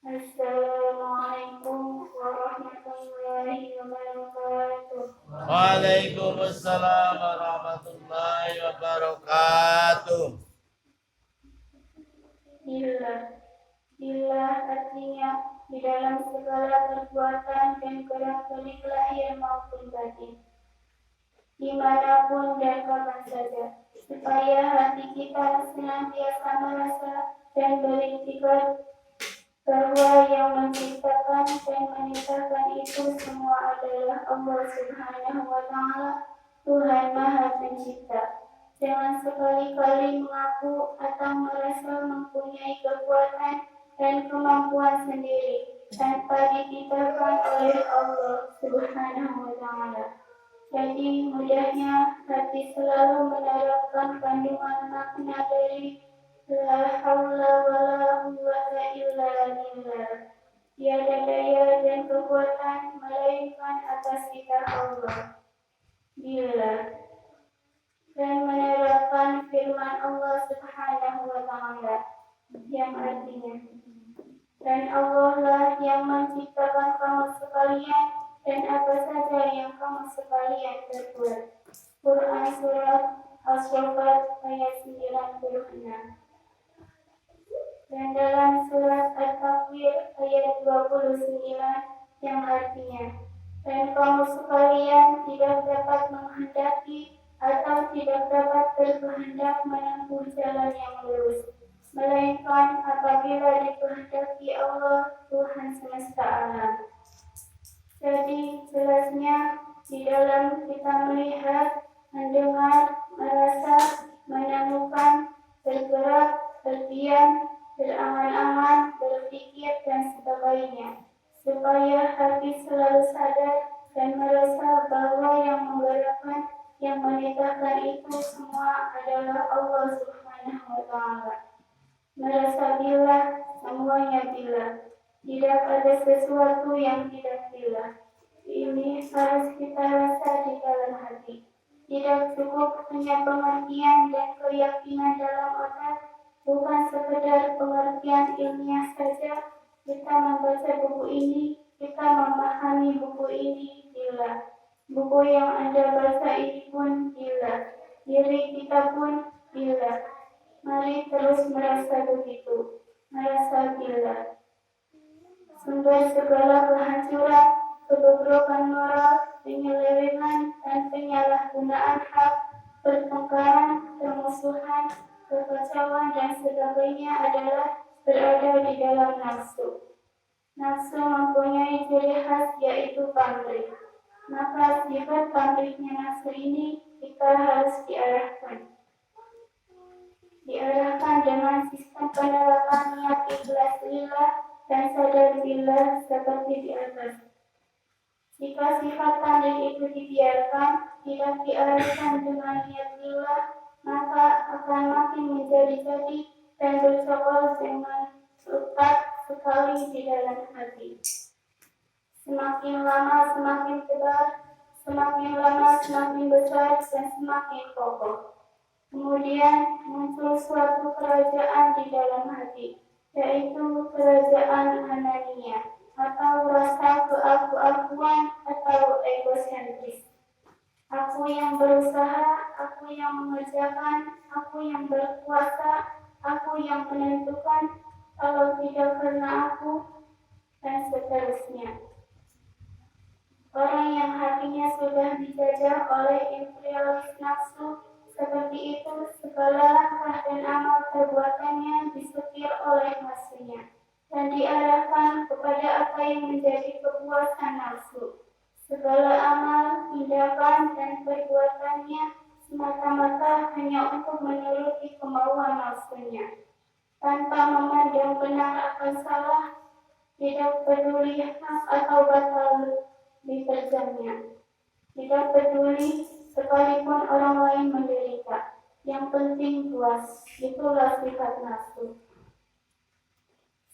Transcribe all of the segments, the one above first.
Assalamualaikum warahmatullahi wabarakatuh. Waalaikumsalam warahmatullahi wabarakatuh. Bila artinya di dalam segala perbuatan dan gerak-gerik lahir maupun batin, dimanapun dan kapan saja, supaya hati kita senantiasa merasa dan beriktikad bahwa yang menciptakan dan menitahkan itu semua adalah Allah Subhanahu wa Ta'ala, Tuhan Maha Pencipta. Jangan sekali-kali mengaku atau merasa mempunyai kekuatan dan kemampuan sendiri tanpa dititahkan oleh Allah Subhanahu wa Ta'ala. Jadi mudahnya hati selalu menerapkan kandungan makna dari La haula wala quwwata illa billah. Tiada daya dan kekuatan melainkan atas kita Allah. Bila dan menerapkan firman Allah Subhanahu wa Ta'ala yang artinya, dan Allah lah yang menciptakan kamu sekalian dan apa saja yang kamu sekalian berbuat. Quran Surat As-Saffat ayat 96. Dan dalam surat At-Takwir ayat 29 yang artinya, dan kamu sekalian tidak dapat menghendaki atau tidak dapat berkehendak menempuh jalan yang lurus, melainkan apabila dikehendaki Allah Tuhan semesta alam. Jadi jelasnya di dalam kita melihat, mendengar, merasa, menemukan, bergerak, berdiam, berangan-angan, berpikir, dan sebagainya, supaya hati selalu sadar dan merasa bahwa yang menggerakkan, yang menitahkan itu semua adalah Allah Subhanahu wa Ta'ala. Merasa bila, semuanya bila. Tidak ada sesuatu yang tidak bila. Ini harus kita rasa di dalam hati. Tidak cukup hanya pengertian dan keyakinan dalam otak, bukan sekedar pengertian ilmiah saja. Kita membaca buku ini, kita memahami buku ini, bila. Buku yang Anda baca ini pun bila. Diri kita pun bila. Mari terus merasa begitu, merasa bila. Sumber segala kehancuran, kebobrokan moral, penyelewengan, dan penyalahgunaan hak, pertengkaran, permusuhan, kekacauan, dan sebagainya adalah berada di dalam nafsu. Nafsu mempunyai ciri khas yaitu pamrih. Maka sifat pamrihnya nafsu ini kita harus diarahkan dengan sistem penerapan niat ikhlas lillah dan sadar billah seperti di atas. Jika sifat pamrih itu dibiarkan, tidak diarahkan dengan niat lillah, maka akan makin menjadi-jadi dan bercokol dengan lekat sekali di dalam hati. Semakin lama semakin tebal, semakin lama semakin besar, dan semakin kokoh. Kemudian muncul suatu kerajaan di dalam hati, yaitu kerajaan anania, atau rasa keaku-akuan atau egosentris. Aku yang berusaha, aku yang mengerjakan, aku yang berkuasa, aku yang menentukan, kalau tidak karena aku, dan seterusnya. Orang yang hatinya sudah dijajah oleh imperialis nafsu, seperti itu segala langkah dan amal perbuatannya disetir oleh nafsunya dan diarahkan kepada apa yang menjadi kepuasan nafsu. Segala amal, tindakan, dan perbuatannya semata-mata hanya untuk menuruti kemauan nafsunya, tanpa memandang benar atau salah, tidak peduli hak atau batal diterjangnya, tidak peduli sekalipun orang lain menderita. Yang penting puas, itulah sifat nafsu.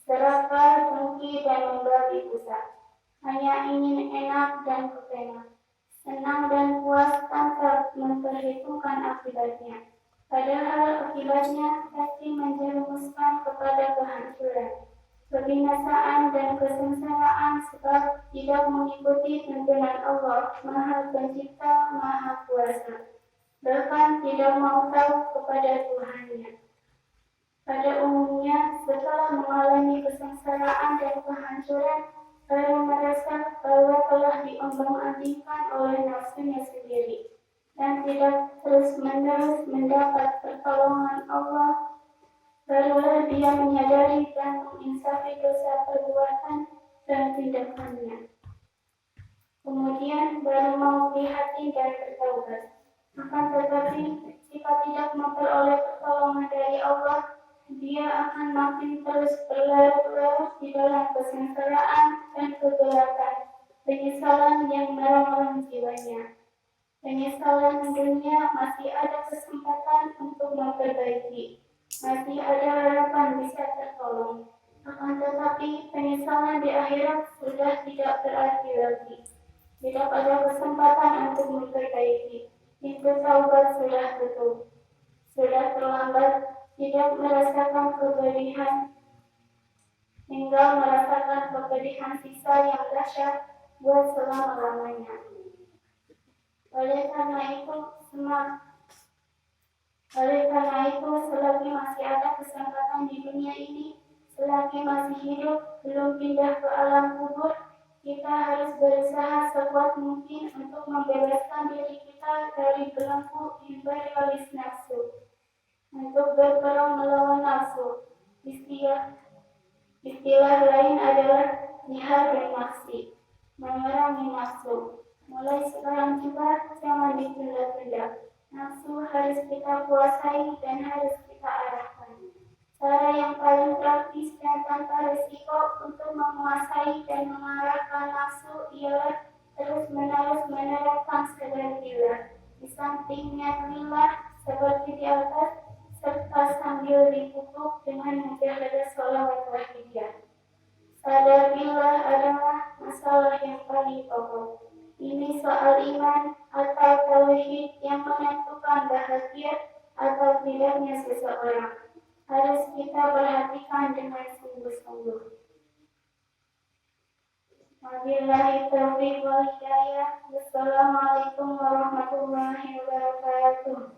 Serakah, dengki, dan membagi pusat. Hanya ingin enak dan kepenak, senang dan puas tanpa memperhitungkan akibatnya. Padahal akibatnya pasti menjerumuskan kepada kehancuran. kebinasaan dan kesengsaraan sebab tidak mengikuti tuntunan Allah, Maha Pencipta, Maha Kuasa, bahkan tidak mau tahu kepada Tuhannya. Pada umumnya, setelah mengalami kesengsaraan dan kehancuran, baru merasa bahwa telah diombang-ambingkan oleh nafsunya sendiri dan tidak terus-menerus mendapat pertolongan Allah. Barulah dia menyadari dan menginsafi dosa perbuatan dan tindakannya. Kemudian baru mau prihatin dan bertaubat. Akan tetapi, jika tidak memperoleh pertolongan dari Allah, dia akan makin terus berlarut-larut di dalam kesengsaraan dan kegelapan, penyesalan yang merongrong jiwanya. Penyesalan dunia masih ada kesempatan untuk memperbaiki. Masih ada harapan bisa tertolong. Akan tetapi penyesalan di akhirat sudah tidak berarti lagi. Tidak ada kesempatan untuk memperbaiki. Pintu taubat sudah tutup. Sudah terlambat. Tidak merasakan kepedihan. Tinggal merasakan kepedihan sisa yang dahsyat buat selama-lamanya. Oleh karena itu, selagi masih ada kesempatan di dunia ini, selagi masih hidup, belum pindah ke alam kubur, kita harus berusaha sekuat mungkin untuk membebaskan diri kita dari belenggu imperialis nafsu, untuk berperang melawan nafsu. Istilah lain adalah jihad bin nafsi, memerangi nafsu. Mulai sekarang juga jangan ditunda-tunda. Nafsu harus kita kuasai dan harus kita arahkan. Cara yang paling praktis dan tanpa risiko untuk menguasai dan mengarahkan nafsu ialah terus-menerus menerapkan sadar lillah. Di samping niat lillah seperti di atas, serta sambil dipupuk dengan mujahadah sholawat wahidiyah. Sadar lillah adalah masalah yang paling pokok. Ini soal iman atau tauhid yang menentukan bahagia atau tidaknya seseorang. Harus kita perhatikan dengan sungguh-sungguh. Wabillahi taufiq wal hidayah. Wassalamualaikum warahmatullahi wabarakatuh.